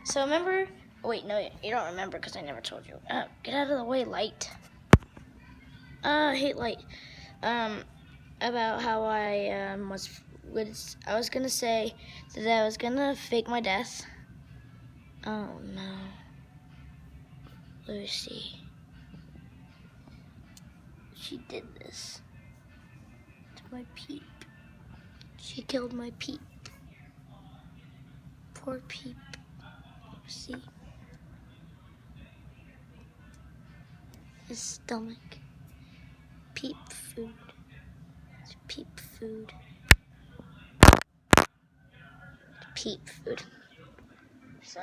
So remember, wait, no, you don't remember because I never told you. Get out of the way, light. I hate light. About how I was gonna say that I was gonna fake my death. Oh no, Lucy. She did this to my Peep. She killed my Peep. Poor Peep. See? His stomach. Peep food. It's Peep food. Peep food. So,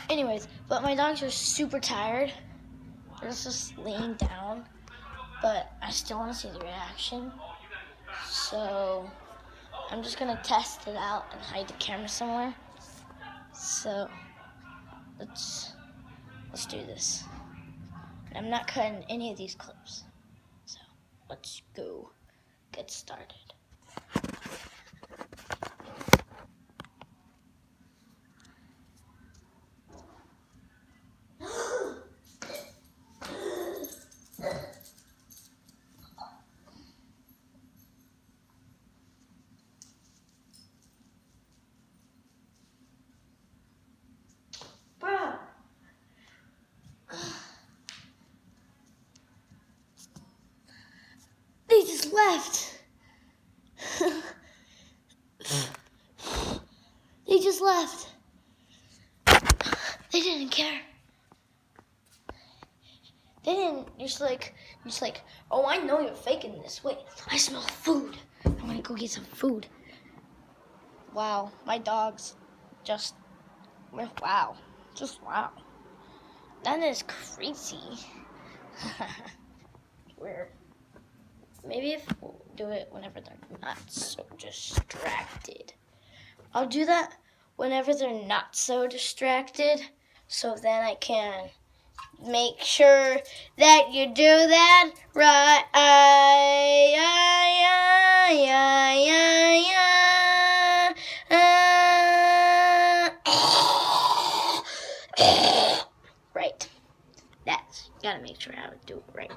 anyways, but my dogs are super tired. They're just laying down, but I still want to see the reaction. So, I'm just gonna test it out and hide the camera somewhere. So, let's do this. I'm not cutting any of these clips. So, let's go get started. Bro. They just left. They just left. They didn't care. They didn't just like, oh, I know you're faking this. Wait, I smell food. I'm gonna go get some food. Wow, my dogs just, wow. That is crazy. Weird. Maybe if we'll do it whenever they're not so distracted. I'll do that whenever they're not so distracted, so then I can make sure that you do that right. Right. That's, gotta make sure I would do it right.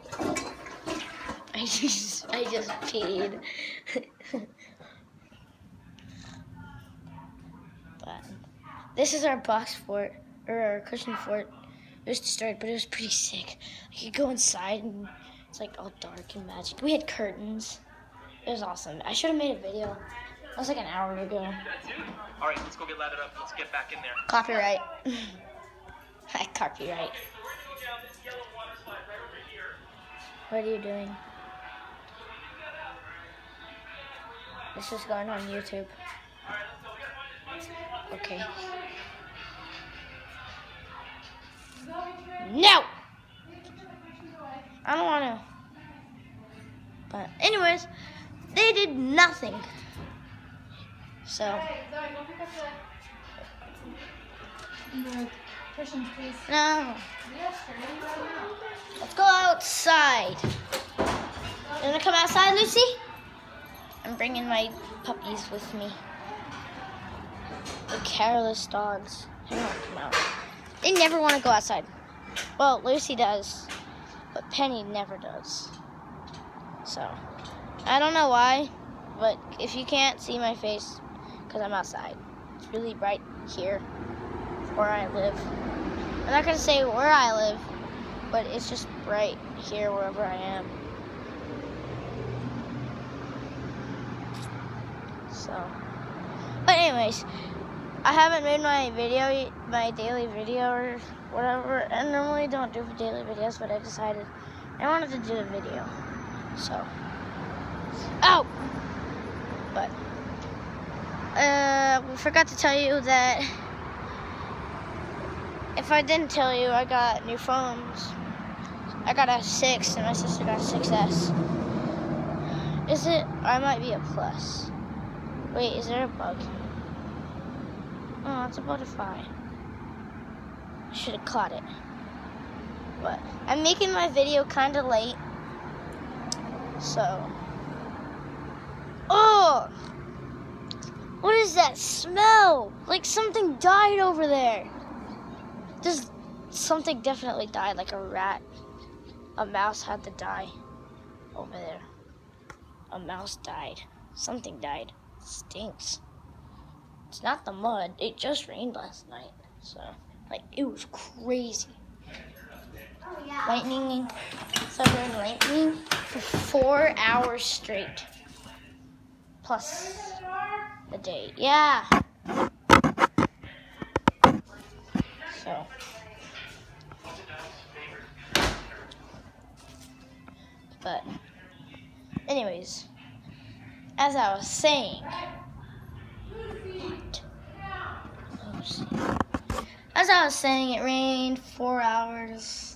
I just peed. But this is our box fort, or our cushion fort. It was destroyed, but it was pretty sick. You could go inside and it's like all dark and magic. We had curtains. It was awesome. I should have made a video. That was like an hour ago. All right, let's go get lathered up. Let's get back in there. Copyright. Copyright. What are you doing? This is going on YouTube. Okay. No! I don't want to. But anyways, they did nothing. So. The cushions, please. No. Yes, sir. Let's go outside. You want to come outside, Lucy? I'm bringing my puppies with me. The careless dogs. They don't come out. They never want to go outside. Well, Lucy does, but Penny never does. So, I don't know why, but if you can't see my face, because I'm outside. It's really bright here where I live. I'm not going to say where I live, but it's just bright here wherever I am. So, but anyways, I haven't made my daily video or whatever. I normally don't do daily videos, but I decided I wanted to do a video. So, oh! But, we forgot to tell you that if I didn't tell you, I got new phones. I got a 6 and my sister got a 6S. Is it? I might be a plus. Wait, is there a bug? Oh, it's a butterfly. I should have caught it. But I'm making my video kind of late. So. Oh! What is is that smell? Like something died over there. Just something definitely died, like a rat. A mouse had to die over there. A mouse died. Something died. It stinks. It's not the mud. It just rained last night. So, like, it was crazy. Lightning, thunder and lightning for 4 hours straight. Plus the day. Yeah. So. But, anyways, as I was saying, it rained 4 hours.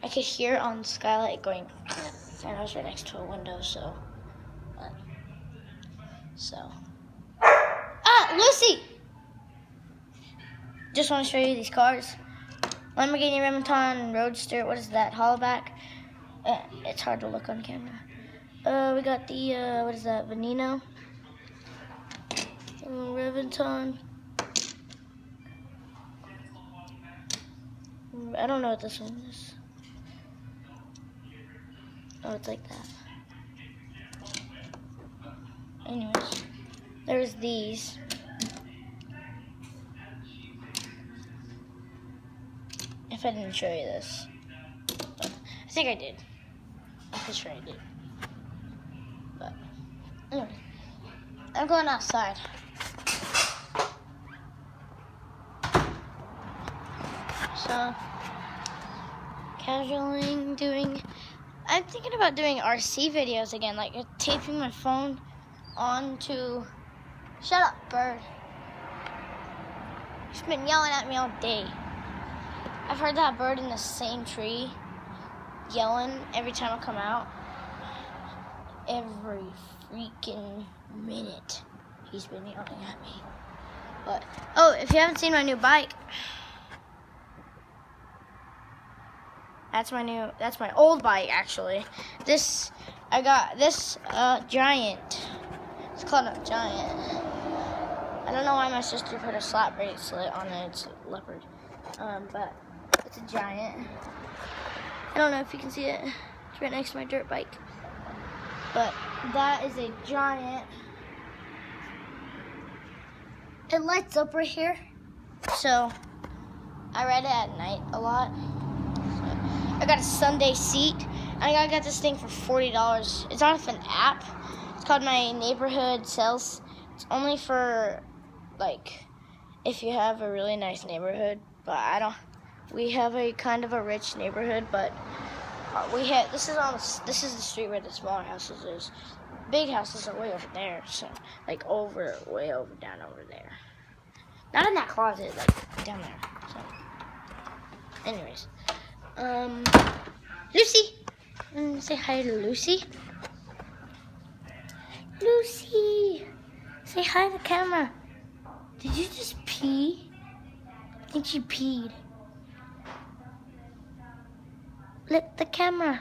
I could hear it on the skylight going, and I was right next to a window, so. Ah, Lucy! Just want to show you these cars. Lamborghini Remington Roadster. What is that? Hollowback. It's hard to look on camera. We got the what is that? Veneno. Remington. I don't know what this one is. Oh, it's like that. Anyways, there's these. If I didn't show you this. But I think I did. I'm pretty sure I did. But anyway, I'm going outside. So, casualing, I'm thinking about doing RC videos again, like taping my phone onto, shut up, bird. He's been yelling at me all day. I've heard that bird in the same tree yelling every time I come out. Every freaking minute he's been yelling at me. But, oh, if you haven't seen my new bike, that's my old bike, actually. I got this Giant. It's called a Giant. I don't know why my sister put a slap bracelet on it. It's a leopard. But it's a Giant. I don't know if you can see it. It's right next to my dirt bike. But that is a Giant. It lights up right here. So I ride it at night a lot. I got a Sunday seat. I got this thing for $40. It's off an app. It's called My Neighborhood Sales. It's only for, like, if you have a really nice neighborhood. But we have a kind of a rich neighborhood, but this is the street where the smaller houses is. Big houses are way over there, so, like, way over, down over there. Not in that closet, like, down there, so. Anyways. Lucy! Say hi to Lucy. Lucy! Say hi to the camera. Did you just pee? I think she peed. Lick the camera.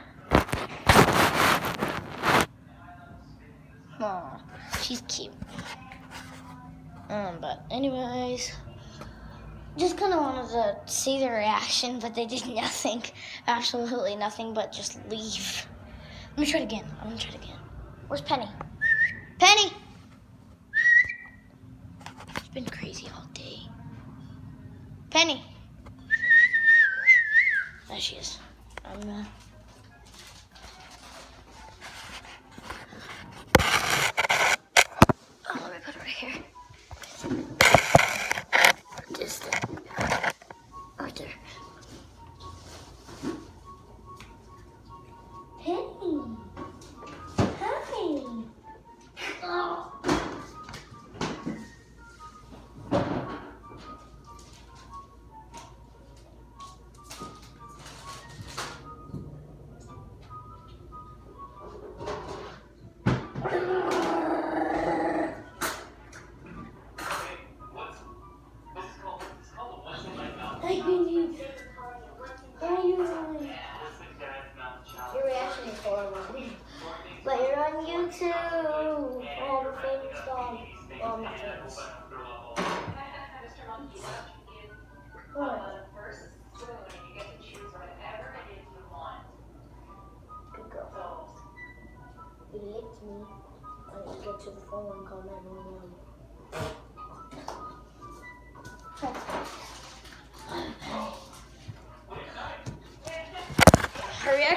Aw, she's cute. But anyways, just kind of wanted to see their reaction, but they did nothing. Absolutely nothing but just leave. Let me try it again. I'm gonna try it again. Where's Penny? Penny! It's been crazy all day. Penny! There she is. Oh, let me put it right here. Just right there. Penny! Hi! Oh.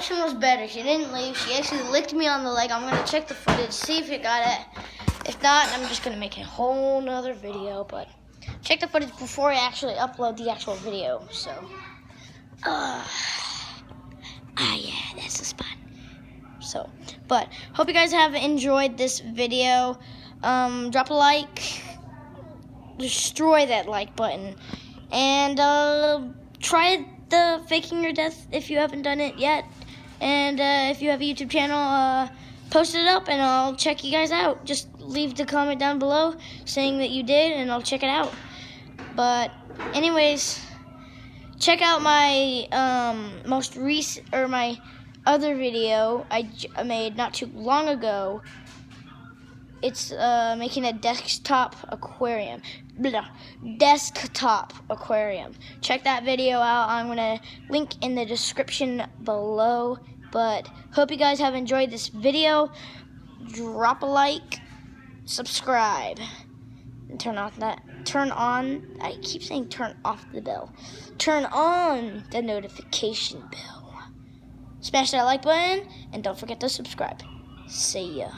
reaction was better. She didn't leave. She actually licked me on the leg. I'm gonna check the footage, see if it got it. If not, I'm just gonna make a whole nother video. But check the footage before I actually upload the actual video. So, yeah, that's the spot. So, but hope you guys have enjoyed this video. Drop a like, destroy that like button, and try the faking your death if you haven't done it yet. And if you have a YouTube channel, post it up and I'll check you guys out. Just leave the comment down below saying that you did and I'll check it out. But anyways, check out my most recent, or my other video I made not too long ago. It's making a desktop aquarium. Desktop aquarium. Check that video out. I'm gonna link in the description below. But hope you guys have enjoyed this video. Drop a like, subscribe, and turn on, I keep saying turn off the bell. Turn on the notification bell. Smash that like button and don't forget to subscribe. See ya.